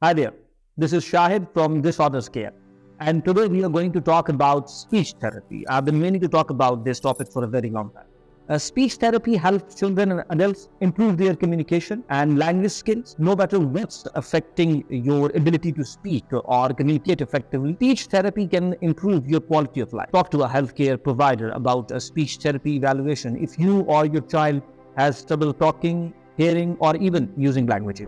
Hi there, this is Shahid from Disorders Care, and today we are going to talk about speech therapy. I've been meaning to talk about this topic for a very long time. Speech therapy helps children and adults improve their communication and language skills, no matter what's affecting your ability to speak or communicate effectively. Speech therapy can improve your quality of life. Talk to a healthcare provider about a speech therapy evaluation if you or your child has trouble talking, hearing, or even using language.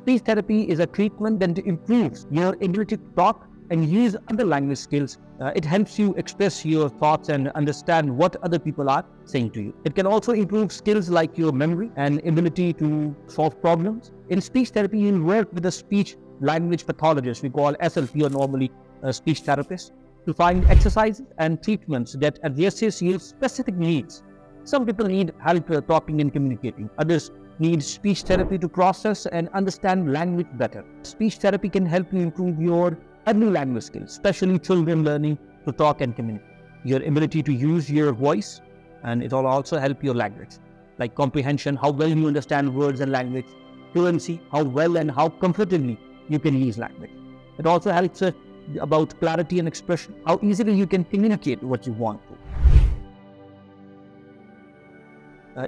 Speech therapy is a treatment that improves your ability to talk and use other language skills. It helps you express your thoughts and understand what other people are saying to you. It can also improve skills like your memory and ability to solve problems. In speech therapy, you'll work with a speech language pathologist, we call SLP or normally a speech therapist, to find exercises and treatments that addresses your specific needs. Some people need help talking and communicating. Others need speech therapy to process and understand language better. Speech therapy can help you improve your other language skills, especially children learning to talk and communicate. Your ability to use your voice, and it will also help your language, like comprehension, how well you understand words and language, fluency, how well and how comfortably you can use language. It also helps about clarity and expression, how easily you can communicate what you want to.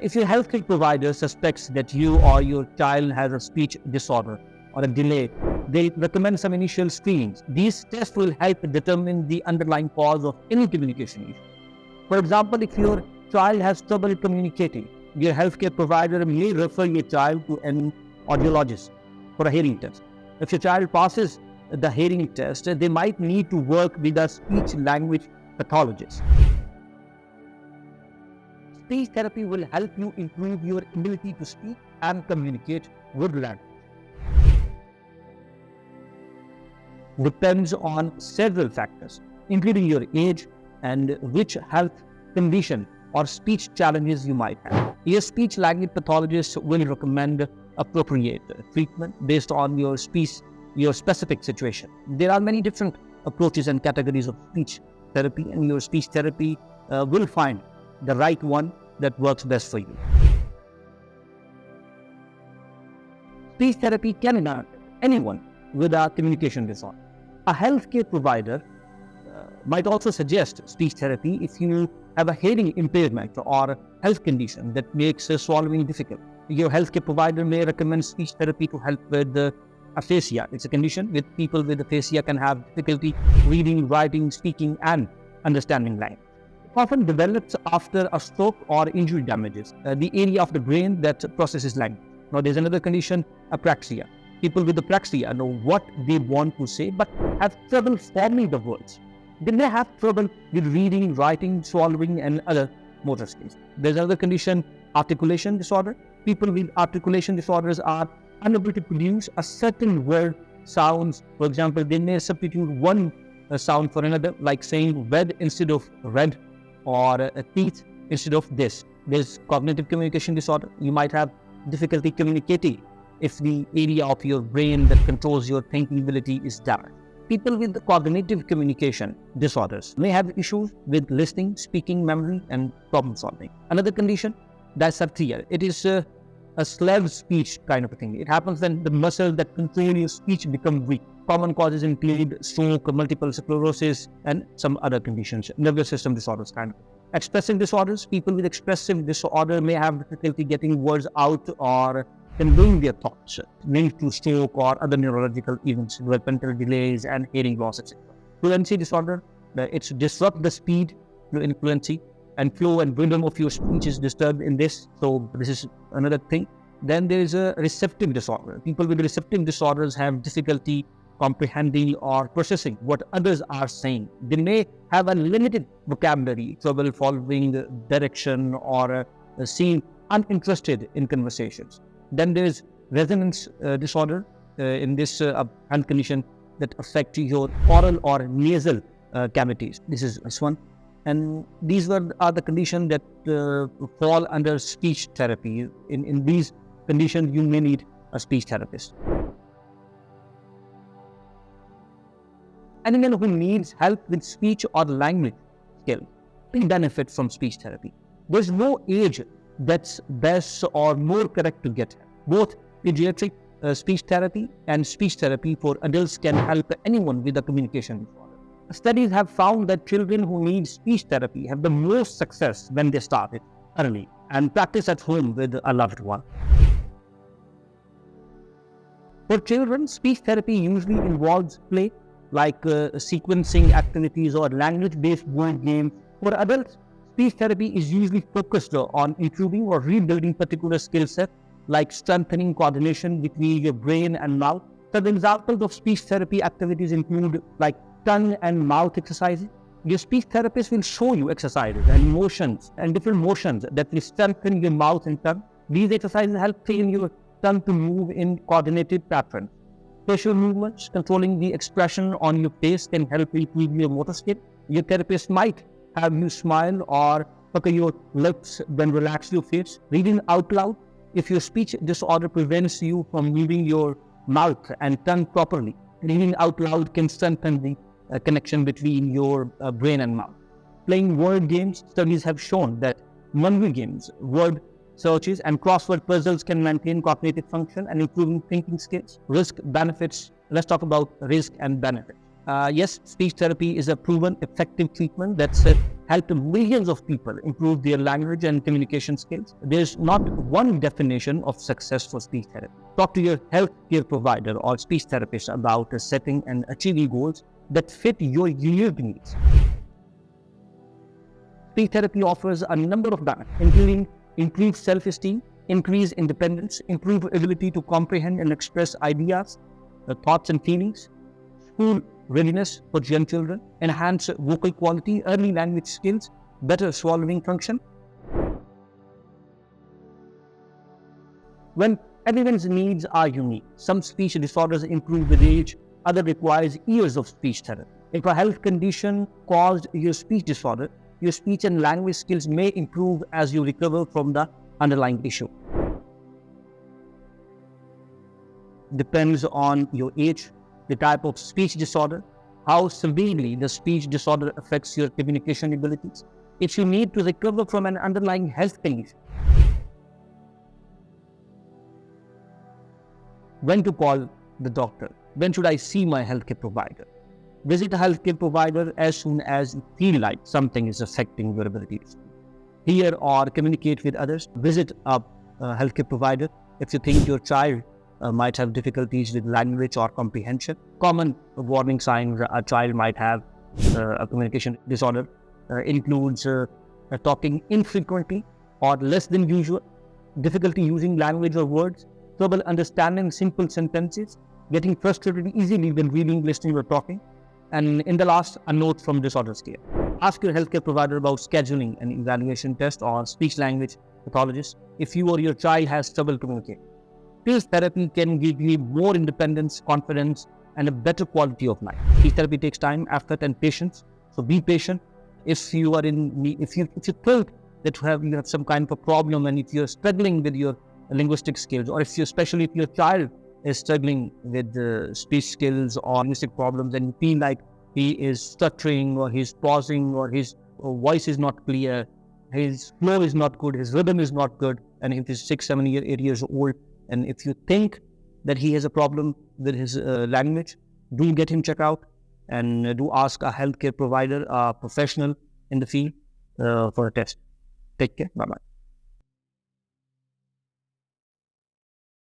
If your healthcare provider suspects that you or your child has a speech disorder or a delay, they recommend some initial screenings. These tests will help determine the underlying cause of any communication issue. For example, if your child has trouble communicating, your healthcare provider may refer your child to an audiologist for a hearing test. If your child passes the hearing test, they might need to work with a speech language pathologist. Speech therapy will help you improve your ability to speak and communicate with language. Depends on several factors, including your age and which health condition or speech challenges you might have. Your speech language pathologist will recommend appropriate treatment based on your specific situation. There are many different approaches and categories of speech therapy, and your speech therapy will find the right one that works best for you. Speech therapy can help anyone with a communication disorder. A healthcare provider might also suggest speech therapy if you have a hearing impairment or health condition that makes swallowing difficult. Your healthcare provider may recommend speech therapy to help with aphasia. It's a condition with people with aphasia can have difficulty reading, writing, speaking, and understanding language. It often develops after a stroke or injury damages the area of the brain that processes language. Now, there's another condition, Apraxia. People with Apraxia know what they want to say but have trouble forming the words. They may have trouble with reading, writing, swallowing, and other motor skills. There's another condition, Articulation Disorder. People with articulation disorders are unable to produce a certain word sounds. For example, they may substitute one sound for another, like saying red instead of red, or teeth instead of this. There's cognitive communication disorder. You might have difficulty communicating if the area of your brain that controls your thinking ability is damaged. People with the cognitive communication disorders may have issues with listening, speaking, memory, and problem solving. Another condition, Dysarthria. It is a slurred speech kind of a thing. It happens when the muscles that control your speech become weak. Common causes include stroke, multiple sclerosis, and some other conditions, nervous system disorders kind of. Expressive disorders. People with expressive disorder may have difficulty getting words out or conveying their thoughts, linked to stroke or other neurological events, developmental delays, and hearing loss, etc. Fluency disorder. It disrupts the speed, fluency, and flow and rhythm of your speech is disturbed in this. So this is another thing. Then there is a receptive disorder. People with receptive disorders have difficulty comprehending or processing what others are saying. They may have a limited vocabulary, trouble following direction, or seem uninterested in conversations. Then there is resonance disorder in this health condition that affect your oral or nasal cavities. This is this one. And these are the conditions that fall under speech therapy. In these conditions, you may need a speech therapist. Anyone who needs help with speech or language skill can benefit from speech therapy. There's no age that's best or more correct to get help. Both pediatric speech therapy and speech therapy for adults can help anyone with a communication disorder. Studies have found that children who need speech therapy have the most success when they start it early and practice at home with a loved one. For children, speech therapy usually involves play, like sequencing activities or language-based word games. For adults, speech therapy is usually focused on improving or rebuilding particular skill sets, like strengthening coordination between your brain and mouth. So the examples of speech therapy activities include like tongue and mouth exercises. Your speech therapist will show you exercises and motions and different motions that will strengthen your mouth and tongue. These exercises help train your tongue to move in coordinated patterns. Facial movements, controlling the expression on your face can help improve your motor skill. Your therapist might have you smile or pucker your lips, then relax your face. Reading out loud. If your speech disorder prevents you from moving your mouth and tongue properly, reading out loud can strengthen the connection between your brain and mouth. Playing word games. Studies have shown that memory games, word searches, and crossword puzzles can maintain cognitive function and improving thinking skills. Risk benefits. Let's talk about risk and benefits. Yes, speech therapy is a proven effective treatment that's helped millions of people improve their language and communication skills. There's not one definition of success for speech therapy. Talk to your healthcare provider or speech therapist about setting and achieving goals that fit your unique needs. Speech therapy offers a number of benefits, including improved self-esteem, increased independence, improved ability to comprehend and express ideas, thoughts and feelings, school readiness for young children, enhanced vocal quality, early language skills, better swallowing function. When everyone's needs are unique, some speech disorders improve with age, others requires years of speech therapy. If a health condition caused your speech disorder, your speech and language skills may improve as you recover from the underlying issue. Depends on your age, the type of speech disorder, how severely the speech disorder affects your communication abilities. If you need to recover from an underlying health condition, when to call the doctor, when should I see my healthcare provider? Visit a healthcare provider as soon as you feel like something is affecting your ability to speak. Hear or communicate with others. Visit a healthcare provider if you think your child might have difficulties with language or comprehension. Common warning signs a child might have a communication disorder includes talking infrequently or less than usual, difficulty using language or words, trouble understanding simple sentences, getting frustrated easily when reading, listening, or talking. And in the last, a note from disorder care. Ask your healthcare provider about scheduling an evaluation test or speech-language pathologist if you or your child has trouble communicating. Speech therapy can give you more independence, confidence, and a better quality of life. Speech therapy takes time, effort, and patience. So be patient. If you are if you think that you have some kind of a problem, and if you're struggling with your linguistic skills, or especially if your child is struggling with speech skills or linguistic problems, and you feel like he is stuttering or he's pausing or his voice is not clear, his flow is not good, his rhythm is not good, and if he's 6, 7, 8 years old, and if you think that he has a problem with his language, do get him checked out and do ask a healthcare provider, a professional in the field for a test. Take care. Bye-bye.